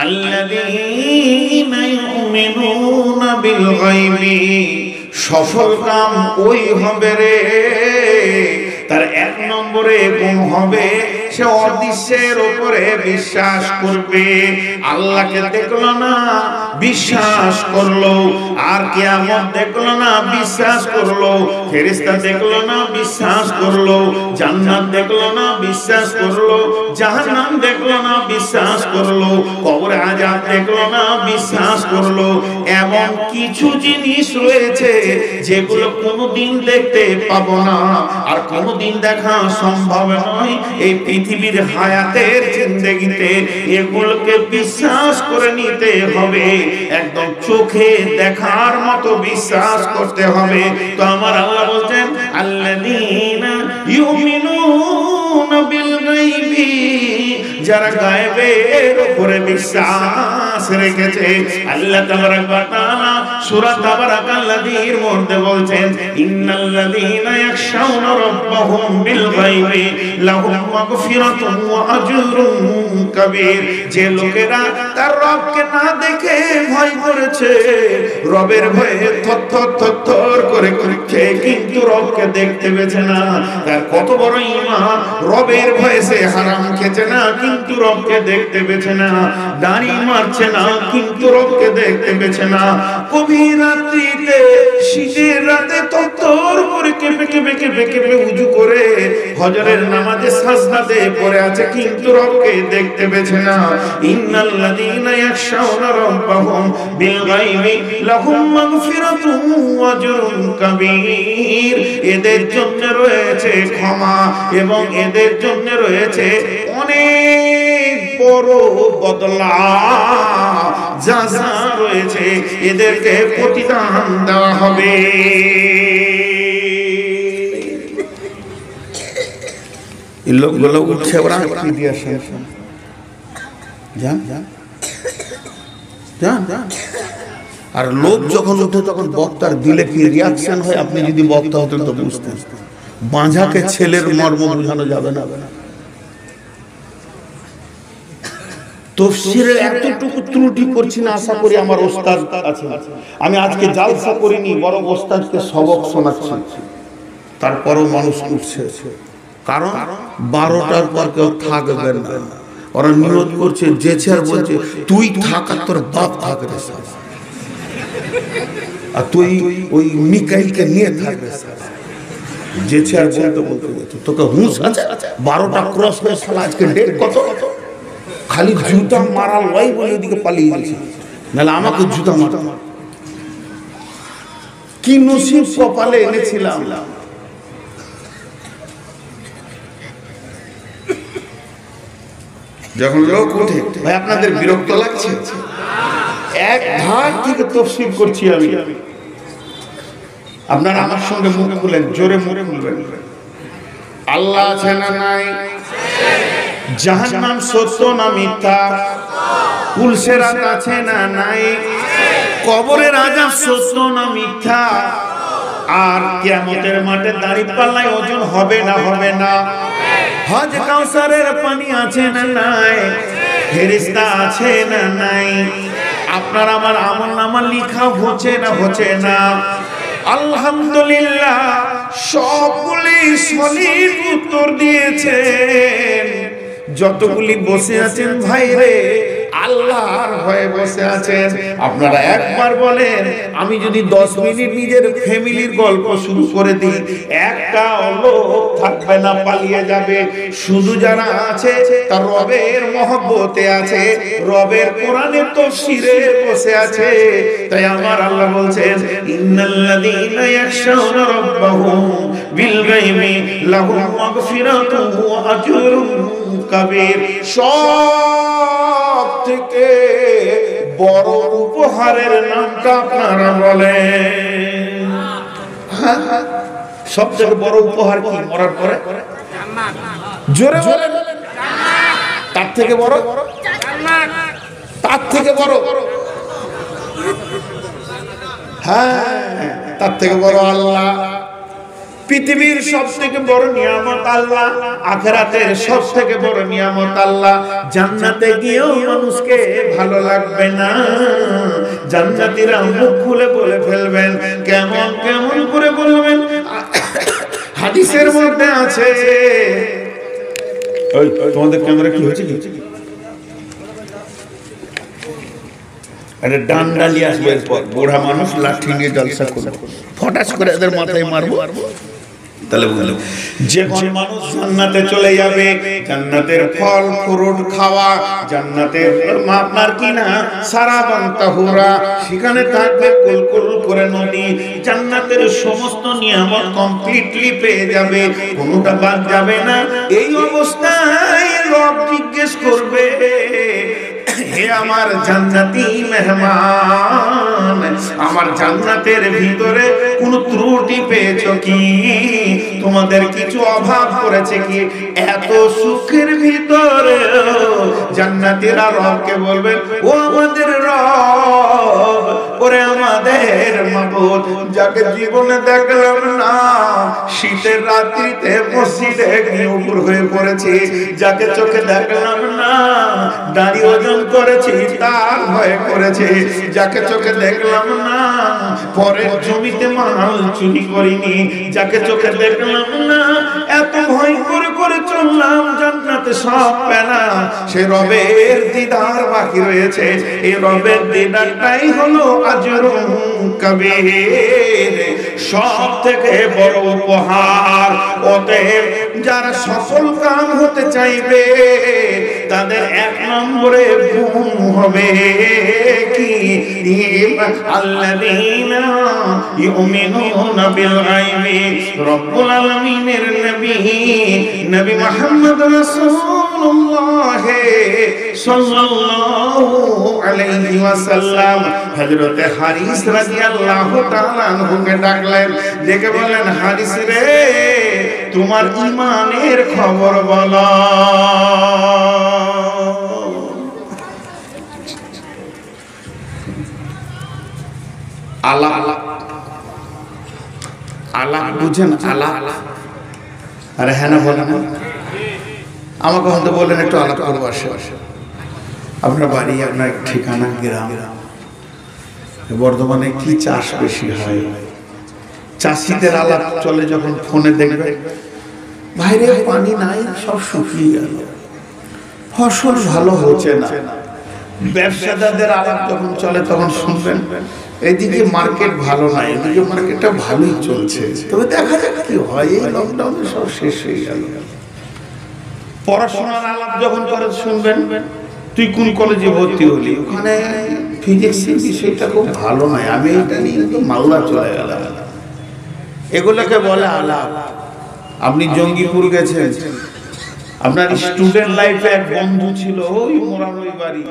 আল্লাযীনা ইউমিনুনা বিল গায়বি, সফল কাম ওই হবে রে, তার এক নম্বরে গুণ হবে সে অদৃশ্যের উপরে বিশ্বাস করবে। আল্লাহকে দেখলো না, বিশ্বাস করলো, আর কিয়ামত দেখলো না, বিশ্বাস করলো, ফেরেশতা দেখলো না, বিশ্বাস করলো, জান্নাত দেখলো না, বিশ্বাস করলো, জাহান্নাম দেখলো না, বিশ্বাস করলো, কবরে আযাব দেখলো না, বিশ্বাস করলো। এমন কিছু জিনিস রয়েছে যেগুলো কোনোদিন দেখতে পাবো না, আর কোনোদিন দেখা সম্ভব নয় এই পৃথিবীর হায়াতের জিন্দেগিতে। এগুলোকে বিশ্বাস করে নিতে হবে, একদম চোখে দেখার মতো বিশ্বাস করতে হবে। তো আমার আল্লাহ বলছেন আল্লাযীনা ইউমিনুনা বিল গায়বি, যারা গায়বের উপরে বিশ্বাস রেখেছে। আল্লাহ তাবারাক ওয়া তাআলা সূরা তাবারাকাল্লাযীর মধ্যে বলছেন ইন্নাল্লাযীনা ইয়াখশাউনা রাব্বাহুম বিল গায়বি লাহুম মাগফিরাতুন ওয়া আজরুন কাবীর। যে লোকেরা তার রবকে না দেখে ভয় করেছে, রবের ভয়ে থরথর করে করছে, কিন্তু রবকে দেখতে পেয়েছে না, তার কত বড় ঈমান! রবের ভয়ে সে হারাম খেছে না, কিন্তু রবকে দেখতে পেয়েছে না, দাড়ি মারছে না, কিন্তু রবকে দেখতে পেয়েছে না, গভীর রাত্রিতে শীতের রাতে থরথর করে কেঁপে উজু করে ফজরের নামাজে সাজদাতে পড়ে আছে, কিন্তু রবকে দেখতে পেয়েছে না। ইন্নাল্লাযীনা ইয়াখশাউনা রাব্বাহুম বিল গায়বি লাহুম মাগফিরাতুন ওয়া আজরুন কাবীর। এদের জন্য রয়েছে ক্ষমা এবং এদের জন্য রয়েছে অনেক বড় বদলা, যাজা রয়েছে, এদেরকে প্রতিদান দেওয়া হবে। এই লোকগুলো উঠছে, ওরা কি দিয়ে আসে, যান যান যান যান। আর লোক যখন উঠে তখন বক্তার দিলে কি রিয়াকশন হয়, আপনি যদি বক্তা হতেন তো বুঝতেন। বাঁঝাকে ছেলের মর্ম বোঝানো যাবে না। তাফসীরের এতটুকু ত্রুটি করছি না, আশা করি আমার ওস্তাদ আছে। আমি আজকে জালসা করিনি, বরং ওস্তাদকে সবক শোনাচ্ছি, তারপরও মানুষ উঠছে। কারণ 12টার পর কেউ থাকবে না। ওরা নিয়ত করছে, যে চেয়ার বলছে তুই থাক আর তোর বাপ থাক রে, আর তুই ওই মিকাইলকে নিয়ে থাকবে। যে চেয়ার বলতে বলতে তোকে হুঁশ আছে? 12টা ক্রস হয়ে সালা আজকে ডেট কত? খালি জুতা মারা লয় বলে ওদিকে পালিয়ে গেছে, নাহলে আমাকে জুতা মারত। কি নসিব কপালে এনেছিলাম। যখন লোক উঠে, ভাই আপনাদের বিরক্ত লাগছে? এক ধার থেকে তাফসীর করছি আমি, আপনারা আমার সঙ্গে মুখ খুলেন, জোরে মুখে বলবেন আল্লাহ আছে না নাই? জাহান্নাম সত্য না মিথ্যা? পুলসেরাত আছে না নাই? কবরের আযাব সত্য না মিথ্যা? আর কিয়ামতের মাঠে দাঁড়িপাল্লায় ওজন হবে না হবে না? হজ কাউসারের পানি আছে না নাই? ফেরেশতা আছে না নাই? আপনার আমার আমলনামা লিখা হচ্ছে না হচ্ছে না? আলহামদুলিল্লাহ, সবগুলি সঠিক উত্তর দিয়েছেন। যতগুলি বসে আছেন ভাই রে, আল্লাহর ভয়ে বসে আছেন। আপনারা একবার বলেন, আমি যদি 10 মিনিট নিজের ফ্যামিলির গল্প শুরু করে দিই, একটা লোক থাকবে না, পালিয়ে যাবে। শুধু যারা আছে তার রবের মহব্বতে আছে, রবের কোরআনের তাফসীরে বসে আছে। তাই আমার আল্লাহ বলছেন ইন্নাল্লাযীনা ইয়াখশাউনা রাব্বাহুম বিল গায়বি লাহুম মাগফিরাতুন ওয়া আজরুন কাবীর। সব থেকে বড় উপহারের নামটা আপনারা বলেন। সব থেকে বড় উপহার কি? মরার পরে জোরে বলেন। তার থেকে বড়? তার থেকে বড়? হ্যাঁ, তার থেকে বড় আল্লাহ। পৃথিবীর সব থেকে বড় নিয়ামত আল্লাহ, আখিরাতের সব থেকে বড় নিয়ামত আল্লাহ। জান্নাতে গিয়েও মানুষকে ভালো ভালো লাগবে না। জান্নাতীরা মুখ খুলে বলে ফেলবেন। কেমন কেমন করে বলবেন? হাদিসের মধ্যে আছে, ওই তোমাদের ক্যামেরা কি হচ্ছে? কি আরে ডান্ডা নিয়ে আসবে, বুড়া মানুষ লাঠি নিয়ে জলসা করবে, ফটাস করে এদের মাথায় মারবো। তাহলে বললো যে কোন মানুষ জান্নাতে চলে যাবে, জান্নাতের ফল ফ্রুট খাওয়া, জান্নাতের আপনার কিনা সারাবান তাহুরা, সেখানে থাকবে কুলকুল করে নদী, জান্নাতের সমস্ত নিয়ামত কমপ্লিটলি পেয়ে যাবে, কোনোটা বাদ যাবে না। এই অবস্থায় রব জিজ্ঞেস করবে, হে আমার জান্নাতি মেহমান, আমার জান্নাতের ভিতরে কোন ত্রুটি পেয়েছো কি? তোমাদের কিছু অভাব করেছে কি? এত সুখের ভিতরে জান্নাতীরা রবকে বলবেন, ও আমাদের রব, ওরে আমাদের মাবুদ, যাকে জীবনে দেখলাম না, শীতের রাত্রিতে মসজিদে গিয়ে উপর হয়ে পড়েছি, যাকে চোখে দেখলাম না, দাড়ি ওজন করেছি তার ভয় করেছে, যাকে চোখে দেখলাম না, পরের জমিতে মাল চুরি করিনি, যাকে চোখে দেখলাম না, এত ভয় করে করে চললাম, জান্নাতে সব পেলাম, সে রবের দিদার বাকি রয়েছে। এই রবের দিদারটাই হলো আজরুন কবীর, সব থেকে বড় উপহার। অতএব যারা সফল কাম হতে চাইবে, তাদের এক নম্বরে গুণ হবে কি? আল্লাযীনা ইউমিনুনা বিল গায়বি। রব্বুল আলামিনের নবী মুহাম্মদ রাসূলুল্লাহ সাল্লাল্লাহু আলাইহি ওয়াসাল্লাম হযরত হারিস রাদিয়াল্লাহু তাআলা আনহুকে ডাকলেন, ডেকে বললেন, হারিস রে, তোমার ঈমানের খবর বলো। আলা আলা বুঝেন? আলা, আরে হ্যাঁ না বলেন, আমাকে হয়তো বললেন একটু আলাপ করবো। আপনার বাড়ি, আপনার ঠিকানা, গ্রাম, বর্ধমানে কি চাষ বেশি হয়? চাষিদের আলাপ চলে যখন ফোনে দেখবে, বাইরে পানি নাই, সব শুকিয়ে গেল, ফসল ভালো হচ্ছে না। ব্যবসাদারদের আলাপ যখন চলে তখন শুনবেন, এদিকে মার্কেট ভালো নাই, এদিকে মার্কেটটা ভালোই চলছে, তবে দেখা যাক কি হয়, এই লকডাউনে সব শেষ হয়ে গেল। পড়াশোনার আলাপ যখন করে শুনবেন, তুই কোন কলেজে ভর্তি হলি, ওখানে ফিজিক্সের বিষয়টা খুব ভালো নয়, আমি এটা নিয়ে মালদা চলে গেলাম। এগুলোকে বলে আলাপ। আপনি জঙ্গিপুর গেছেন, আপনার স্টুডেন্ট লাইফে এক বন্ধু ছিল, ওই মোরানোই বাড়ি,